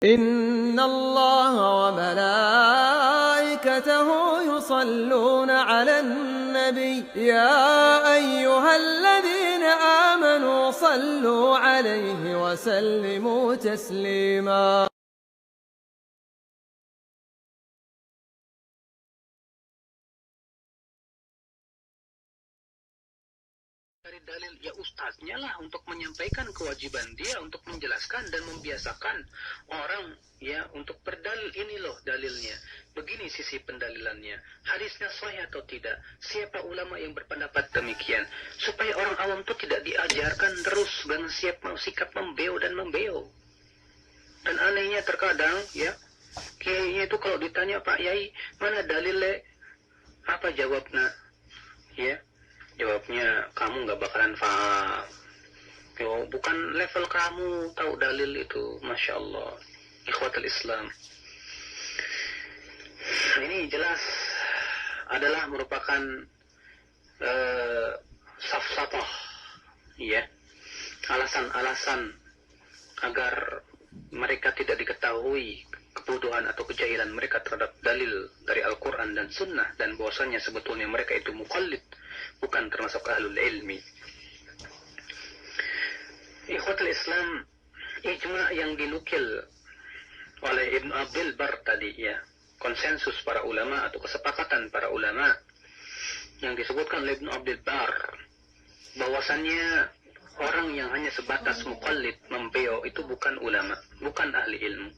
إن الله وملائكته يصلون على النبي يا أيها الذين آمنوا صلوا عليه وسلموا تسليما. Dari dalil ya ustadznya lah untuk menyampaikan kewajiban dia untuk menjelaskan dan membiasakan orang ya untuk berdalil. Ini loh dalilnya, begini sisi pendalilannya, hadisnya sahih atau tidak, siapa ulama yang berpendapat demikian, supaya orang awam itu tidak diajarkan terus dengan sikap membeo dan membeo. Dan anehnya terkadang ya kiainya itu kalau ditanya, Pak Yai mana dalilnya, apa jawabnya ya, jawabnya kamu nggak bakalan paham. Yo, bukan level kamu tahu dalil itu, masya Allah. Ikhwatul Islam, ini jelas adalah merupakan safsatah, ya, alasan-alasan agar mereka tidak diketahui kebodohan atau kejahilan mereka terhadap dalil dari Al-Quran dan Sunnah, dan bahwasanya sebetulnya mereka itu muqallid, bukan termasuk ahlul ilmi. Ikhwatul Islam, ijma' yang dinukil oleh Ibn Abdul Bar tadi ya, konsensus para ulama atau kesepakatan para ulama yang disebutkan oleh Ibn Abdul Bar, bahwasannya orang yang hanya sebatas muqallid, membeo, itu bukan ulama, bukan ahli ilmu.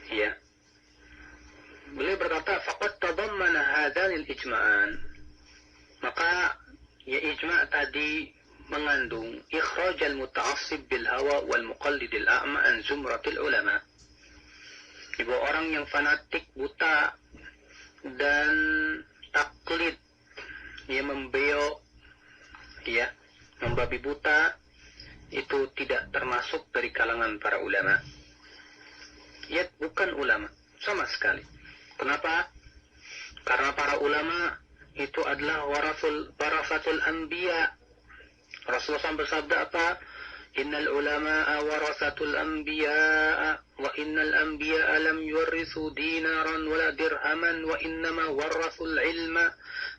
Ya. Beliau berkata, faqad tadammana hadanil ijma'an. Maka ya ijma' tadi mengandung ikhrajal muta'assib bil hawa wal muqallidil a'ma an zumratil ulama. Ibu orang yang fanatik, buta dan taklid, ya membeo, ya membabi buta, itu tidak termasuk dari kalangan para ulama. Ya bukan ulama sama sekali. Kenapa? Karena para ulama itu adalah warasatul anbiya. Rasulullah SAW bersabda apa? Innal ulama'a warasatul anbiya wa innal anbiya lam yuwarrisu dinaran wala dirhaman wa innama warasul ilma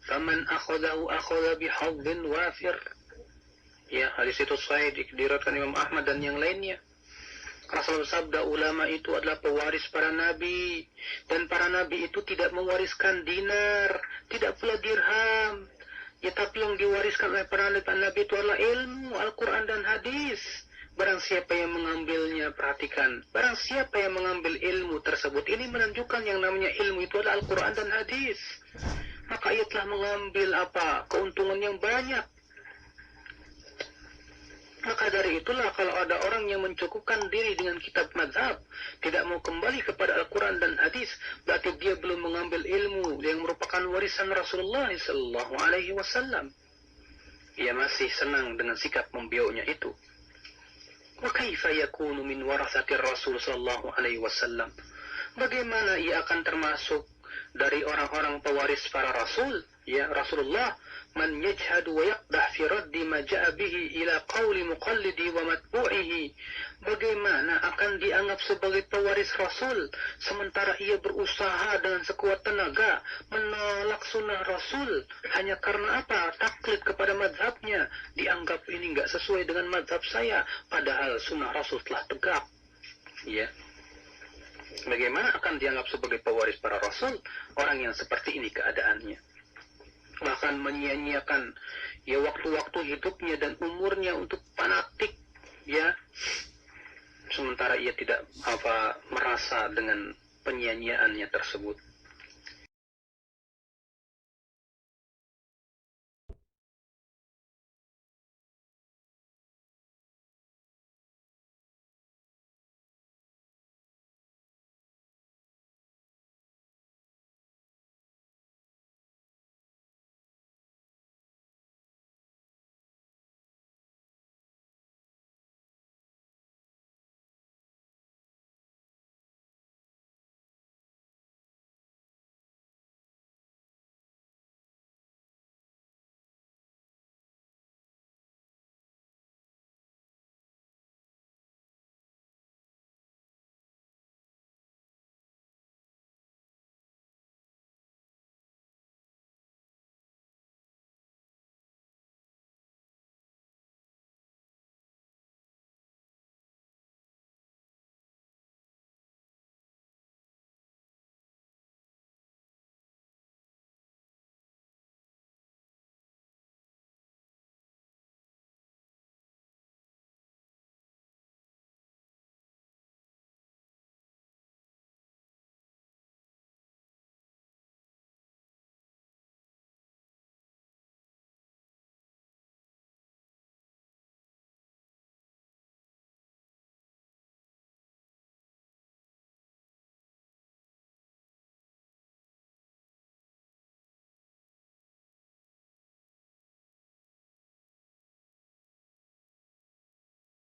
faman akhadahu akhadha bihadzin wafir. Ya, hadis itu sahih diriwayatkan Imam Ahmad dan yang lainnya. Rasulullah bersabda, ulama itu adalah pewaris para nabi, dan para nabi itu tidak mewariskan dinar, tidak pula dirham. Ya, tapi yang diwariskan oleh para nabi itu adalah ilmu, Al-Quran dan hadis. Barang siapa yang mengambilnya, perhatikan, barang siapa yang mengambil ilmu tersebut, ini menunjukkan yang namanya ilmu itu adalah Al-Quran dan hadis, maka ia telah mengambil apa? Keuntungan yang banyak. Maka dari itulah kalau ada orang yang mencukupkan diri dengan kitab mazhab, tidak mau kembali kepada Al-Quran dan hadis, berarti dia belum mengambil ilmu yang merupakan warisan Rasulullah SAW. Ia masih senang dengan sikap membionya itu. Wa kaifa yakunu min warasati Rasul SAW? Bagaimana ia akan termasuk dari orang-orang pewaris para rasul? Ya Rasulullah, man yajhadu wa yaqdah fi raddi ma ja'a bihi ila qawli muqallidi wa matbu'ihi. Bagaimana akan dianggap sebagai pewaris Rasul sementara ia berusaha dengan sekuat tenaga menolak sunnah Rasul hanya karena apa? Taklid kepada madhabnya. Dianggap ini enggak sesuai dengan madhab saya, padahal sunnah Rasul telah tegak. Ya. Bagaimana akan dianggap sebagai pewaris para Rasul orang yang seperti ini keadaannya? Bahkan menyia-nyiakan ya waktu-waktu hidupnya dan umurnya untuk fanatik, ya, sementara ia tidak merasa dengan penyia-nyiaannya tersebut.